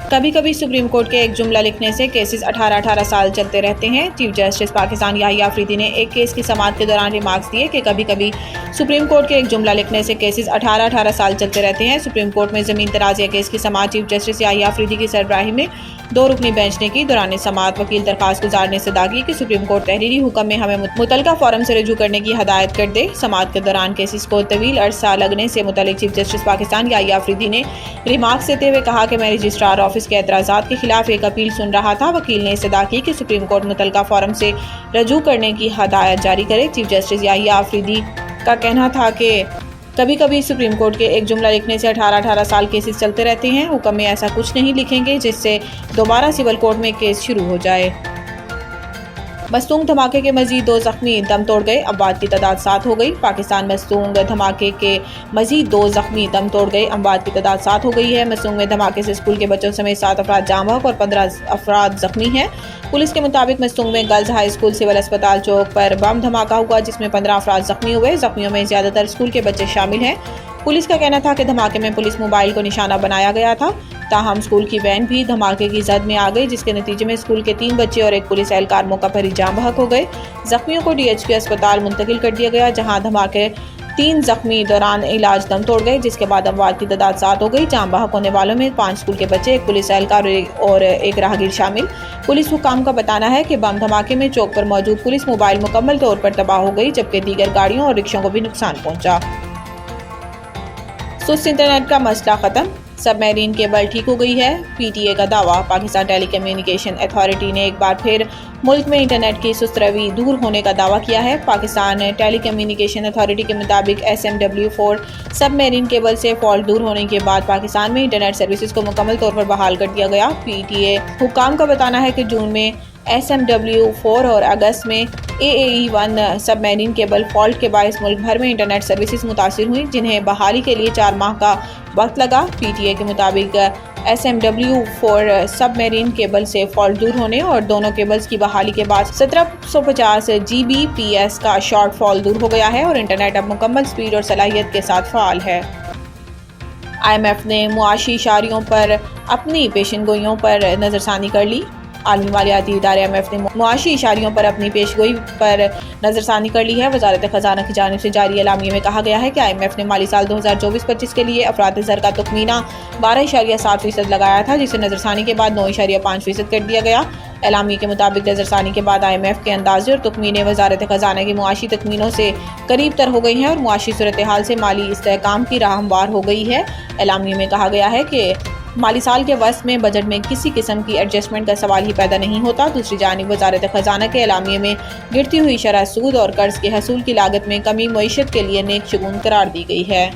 कभी कभी supreme court के एक जुमला लिखने से केसेस 18-18 साल चलते रहते हैं। चीफ जस्टिस पाकिस्तान याहिया अफरीदी ने एक केस की समाअत के दौरान रिमार्क्स दिए कि कभी कभी सुप्रीम कोर्ट के एक जुमला लिखने से केसेस 18-18 साल चलते रहते हैं। सुप्रीम कोर्ट में जमीन तराजिया केस की समाअत चीफ जस्टिस याहिया अफरीदी की सरबराही में 2 रुकनी बेंच ने की। दौरान समाअत वकील दरखास्त गुजार ने सदा की कि सुप्रीम कोर्ट तहरीरी हुक्म में हमें मुतलका फॉरम से रजू करने की हदायत कर दे। समाअत के दौरान केसेस को तवील अरसा लगने से मुतल्लिक चीफ जस्टिस पाकिस्तान याहिया अफरीदी ने रिमार्क्स देते हुए कहा कि मैं रजिस्ट्रार ऑफिस के एतराज़ात के खिलाफ एक अपील सुन रहा था। वकील ने इस्तदा की कि सुप्रीम कोर्ट मुतलका फॉरम से रजू करने की हदायत जारी करे। चीफ जस्टिस याहिया अफरीदी का कहना था कि कभी कभी सुप्रीम कोर्ट के एक जुमला लिखने से 18-18 साल केसेस चलते रहते हैं। हुक्म में ऐसा कुछ नहीं लिखेंगे जिससे दोबारा सिविल कोर्ट में केस शुरू हो जाए। मस्तूंग धमाके के मजीद 2 जख्मी दम तोड़ गए, अमवात की तादाद 7 हो गई। पाकिस्तान मस्तूंग धमाके के मजीद 2 जख्मी दम तोड़ गए, अमवात की तादाद 7 हो गई है। मस्तूंग में धमाके से स्कूल के बच्चों समेत 7 अफराद जाँ बहक और 15 अफराद जख्मी हैं। पुलिस के मुताबिक मस्तूंग में गर्ल्स हाई स्कूल सिविल अस्पताल चौक पर बम धमाका हुआ जिसमें 15 अफराद जख्मी हुए। जख्मियों में ज्यादातर स्कूल के बच्चे शामिल हैं। पुलिस का कहना था कि धमाके में पुलिस मोबाइल को निशाना बनाया गया था। ताहम स्कूल की वैन भी धमाके की जद में आ गई जिसके नतीजे में स्कूल के 3 बच्चे और एक पुलिस एहलकार मौका पर ही जाँ बहक हो गए। जख्मियों को DHQ अस्पताल मुंतकिल कर दिया गया जहां धमाके 3 जख्मी दौरान इलाज दम तोड़ गए जिसके बाद अमवात की तादाद 7 हो गई। जाँ बहक होने वालों में 5 स्कूल के बच्चे, एक पुलिस एहलकार और एक राहगीर शामिल। पुलिस हुकाम का बताना है कि बम धमाके में चौक पर मौजूद पुलिस मोबाइल मुकम्मल तौर पर तबाह हो गई जबकि दीगर गाड़ियों और रिक्शों को भी नुकसान पहुंचा। सुस्त इंटरनेट का मसला खत्म, सबमरीन केबल ठीक हो गई है, PTA का दावा। पाकिस्तान टेली कम्युनिकेशन अथॉरिटी ने एक बार फिर मुल्क में इंटरनेट की सुस्त रवी दूर होने का दावा किया है। पाकिस्तान टेली कम्युनिकेशन अथॉरिटी के मुताबिक SMW4 सबमरीन केबल से फॉल्ट दूर होने के बाद पाकिस्तान में इंटरनेट सर्विसेज को मुकम्मल तौर पर बहाल कर दिया गया। PTA हुकाम का बताना है कि जून में SMW4 और अगस्त में AAE1 सबमरीन केबल फॉल्ट के बायस मुल्क भर में इंटरनेट सर्विसेज मुतासिर हुई जिन्हें बहाली के लिए 4 माह का वक्त लगा। PTA के मुताबिक SMW4 सबमरीन केबल से फॉल्ट दूर होने और दोनों केबल्स की बहाली के बाद 1750 Gbps का शॉर्टफॉल दूर हो गया है और इंटरनेट अब मुकम्मल स्पीड और सलाहियत के साथ फ़ाल है। IMF ने मुआशी इशारियों पर अपनी पेशनगोइयों पर नज़रसानी कर ली। आलमी मालियाती इदारे IMF ने मुआशी इशारियों पर अपनी पेशगोई पर नज़रसानी कर ली है। वजारत ख़जाना की जानिब से जारी एलामिये में कहा गया है कि IMF ने माली साल 2024-25 के लिए अफराद ज़र का तखमीना 12.7% लगाया था जिसे नज़रसानी के बाद 9.5% कर दिया गया। एलामिये के मुताबिक नज़रसानी के बाद IMF के अंदाजे और तखमीने वजारत ख़जाना के मुआशी तखमीनों से करीब तर हो गई हैं और मुआशी सूरत हाल से माली इस्तेहकाम की राह हमवार हो गई है। एलामिये में कहा गया है कि माली साल के वस्त में बजट में किसी किस्म की एडजस्टमेंट का सवाल ही पैदा नहीं होता। दूसरी जानिब वजारत ख़जाना के एलामिये में गिरती हुई शरह सूद और कर्ज के हसूल की लागत में कमी मईशत के लिए नेक शगुन करार दी गई है।